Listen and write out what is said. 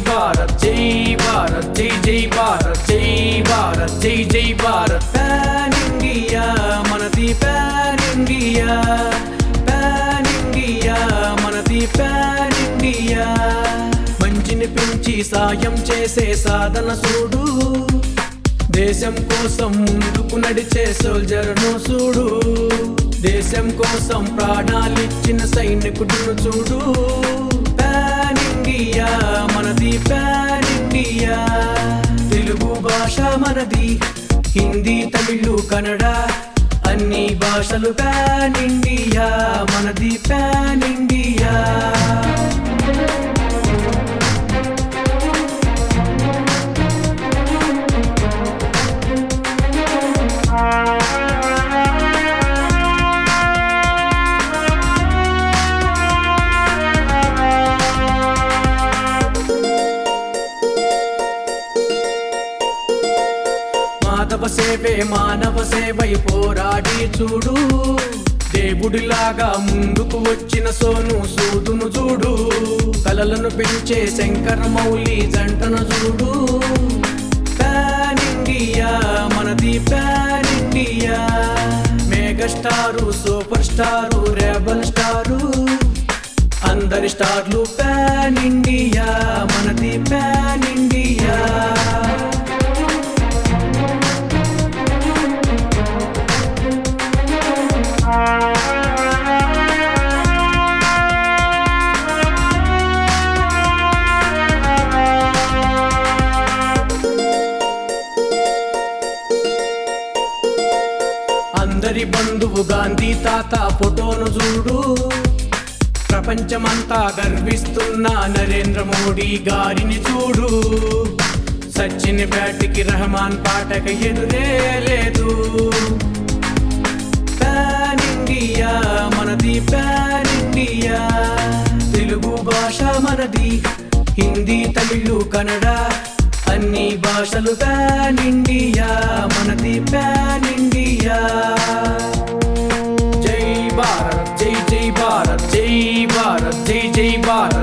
भारत जय भारत जय जय भारत जय भारत जय जय भारत पैन इंडिया मनदी पैन इंडिया మనది ప్యాన్ ఇండియా మంచిని పెంచి సాయం చేసే సాధన చూడు దేశం కోసం ముందుకు నడిచే సోల్జర్ను చూడు దేశం కోసం ప్రాణాలిచ్చిన సైనికుడును చూడు ప్యాన్ ఇండియా మనది ప్యాన్ ఇండియా తెలుగు భాష మనది హిందీ తమిళ్ కన్నడ అన్ని భాషలు ప్యాన్ ఇండియా మనది ప్యాన్ ఇండియా మాధవ సేవే మానవ సేవై పోరాడి చూడు దేవుడిలాగా ముందుకు వచ్చిన సోను సూదును చూడు కలలను పెంచే శంకర మౌలి జంటను చూడు ప్యాన్ ఇండియా మనది pan India megastar super star rebel star అందరి స్టార్లు ప్యాన్ ఇండియా మనది ప్యాన్ ఇండియా అందరి బంధువు గాంధీ తాత ఫోటోను చూడు ప్రపంచమంతా గర్విస్తున్న నరేంద్ర మోడీ గారిని చూడు సచిన్ బ్యాట్కి రెహమాన్ పాటకి ఎదురే లేదు ప్యాన్ ఇండియా మనది ప్యాన్ ఇండియా తెలుగు భాష మనది హిందీ తమిళ్ కన్నడ అన్ని భాషలు ప్యాన్ ఇండియా మనది ప్యాన్ ఇండియా జై భారత్ జై జై భారత్ జై భారత్ జై జై భారత్